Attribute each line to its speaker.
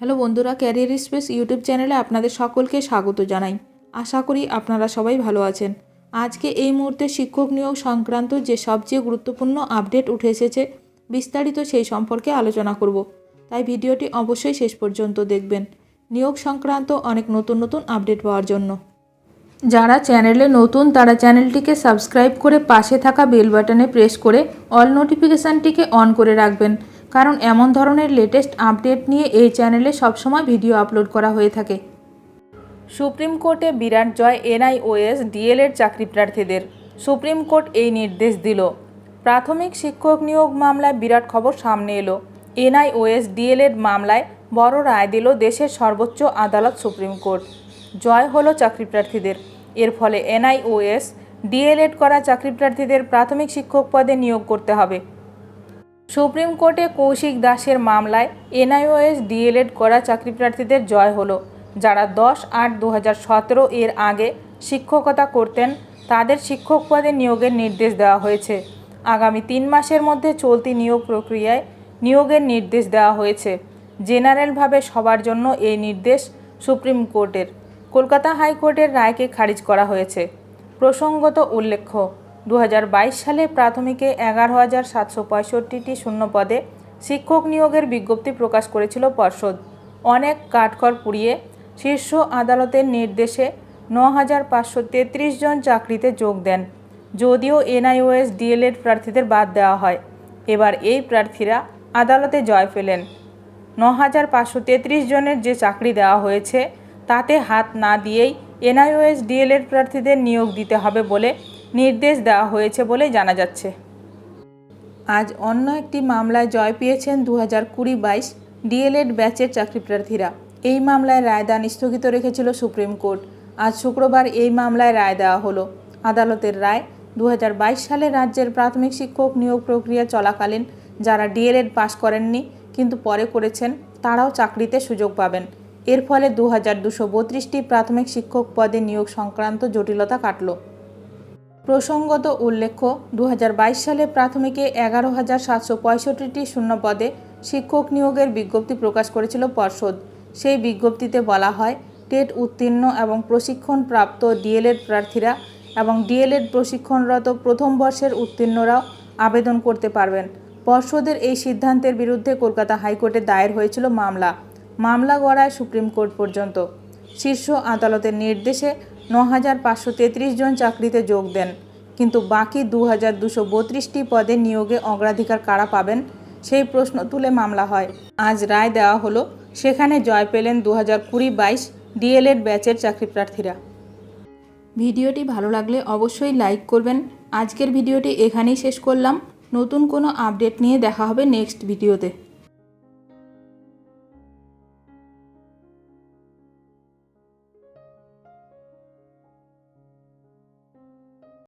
Speaker 1: Hello বন্ধুরা, career space YouTube চ্যানেলে আপনাদের সকলকে স্বাগত জানাই। আশা করি আপনারা সবাই ভালো আছেন। আজকে এই মুহূর্তে শিক্ষক নিয়োগ সংক্রান্ত যে সবচেয়ে গুরুত্বপূর্ণ আপডেট উঠে এসেছে, বিস্তারিত সেই সম্পর্কে আলোচনা করব। তাই ভিডিওটি অবশ্যই শেষ পর্যন্ত দেখবেন নিয়োগ সংক্রান্ত অনেক নতুন নতুন আপডেট পাওয়ার জন্য। যারা চ্যানেলে নতুন তারা চ্যানেলটিকে সাবস্ক্রাইব করে পাশে থাকা বেল বাটনে প্রেস করে অল নোটিফিকেশানটিকে অন করে রাখবেন, কারণ এমন ধরনের লেটেস্ট আপডেট নিয়ে এই চ্যানেলে সবসময় ভিডিও আপলোড করা হয়ে থাকে। সুপ্রিম কোর্টে বিরাট জয় এনআইওএস ডিএলএড চাকরি প্রার্থীদের। সুপ্রিম কোর্ট এই নির্দেশ দিল। প্রাথমিক শিক্ষক নিয়োগ মামলায় বিরাট খবর সামনে এলো। এনআইওএস ডিএলএড মামলায় বড় রায় দিল দেশের সর্বোচ্চ আদালত সুপ্রিম কোর্ট। জয় হলো চাকরি প্রার্থীদের। এর ফলে এনআইওএস ডিএলএড করা চাকরি প্রার্থীদের প্রাথমিক শিক্ষক পদে নিয়োগ করতে হবে। সুপ্রিম কোর্টে কৌশিক দাসের মামলায় এনআইওএস ডিএলএড করা চাকরি প্রার্থীদের জয় হলো। যারা 10/8/2017 এর আগে শিক্ষকতা করতেন তাদের শিক্ষক পদে নিয়োগের নির্দেশ দেওয়া হয়েছে। আগামী 3 মাসের মধ্যে চলতি নিয়োগ প্রক্রিয়ায় নিয়োগের নির্দেশ দেওয়া হয়েছে। জেনারেলভাবে সবার জন্য এই নির্দেশ সুপ্রিম কোর্টের। কলকাতা হাইকোর্টের রায়কে খারিজ করা হয়েছে। প্রসঙ্গত উল্লেখ্য, 2022 সালে প্রাথমিকে 11,765টি শূন্য পদে শিক্ষক নিয়োগের বিজ্ঞপ্তি প্রকাশ করেছিল পর্ষদ। অনেক কাঠখড় পুড়িয়ে শীর্ষ আদালতের নির্দেশে 9,533 জন চাকরিতে যোগ দেন। যদিও এনআইওএস ডিএলএড প্রার্থীদের বাদ দেওয়া হয়। এবার এই প্রার্থীরা আদালতে জয় পেলেন। 9,533 জনের যে চাকরি দেওয়া হয়েছে তাতে হাত না দিয়েই এনআইওএস ডিএলএড প্রার্থীদের নিয়োগ দিতে হবে বলে নির্দেশ দেওয়া হয়েছে বলে জানা যাচ্ছে। আজ অন্য একটি মামলায় জয় পেয়েছেন 2020-22 ডিএলএড ব্যাচের চাকরি প্রার্থীরা। এই মামলায় রায়দান স্থগিত রেখেছিল সুপ্রিম কোর্ট। আজ শুক্রবার এই মামলায় রায় দেওয়া হলো। আদালতের রায়, 2022 সালে রাজ্যের প্রাথমিক শিক্ষক নিয়োগ প্রক্রিয়া চলাকালীন যারা ডিএলএড পাস করেননি কিন্তু পরে করেছেন তারাও চাকরিতে সুযোগ পাবেন। এর ফলে 2,232টি প্রাথমিক শিক্ষক পদে নিয়োগ সংক্রান্ত জটিলতা কাটল। প্রসঙ্গত উল্লেখ্য, 2022 সালে প্রাথমিকে 11,765টি শূন্য পদে শিক্ষক নিয়োগের বিজ্ঞপ্তি প্রকাশ করেছিল পর্ষদ। সেই বিজ্ঞপ্তিতে বলা হয়, টেট উত্তীর্ণ এবং প্রশিক্ষণপ্রাপ্ত ডিএলএড প্রার্থীরা এবং ডিএলএড প্রশিক্ষণরত প্রথম বর্ষের উত্তীর্ণরাও আবেদন করতে পারবেন। পর্ষদের এই সিদ্ধান্তের বিরুদ্ধে কলকাতা হাইকোর্টে দায়ের হয়েছিল মামলা গড়ায় সুপ্রিম কোর্ট পর্যন্ত। শীর্ষ আদালতের নির্দেশে 9,533 জন চাকরিতে যোগ দেন, কিন্তু বাকি 2,232টি পদে নিয়োগে অগ্রাধিকার কারা পাবেন সেই প্রশ্ন তুলে মামলা হয়। আজ রায় দেওয়া হলো। সেখানে জয় পেলেন 2020-22 ডিএলএড ব্যাচের চাকরি প্রার্থীরা। ভিডিওটি ভালো লাগলে অবশ্যই লাইক করবেন। আজকের ভিডিওটি এখানেই শেষ করলাম। নতুন কোনো আপডেট নিয়ে দেখা হবে নেক্সট ভিডিওতে।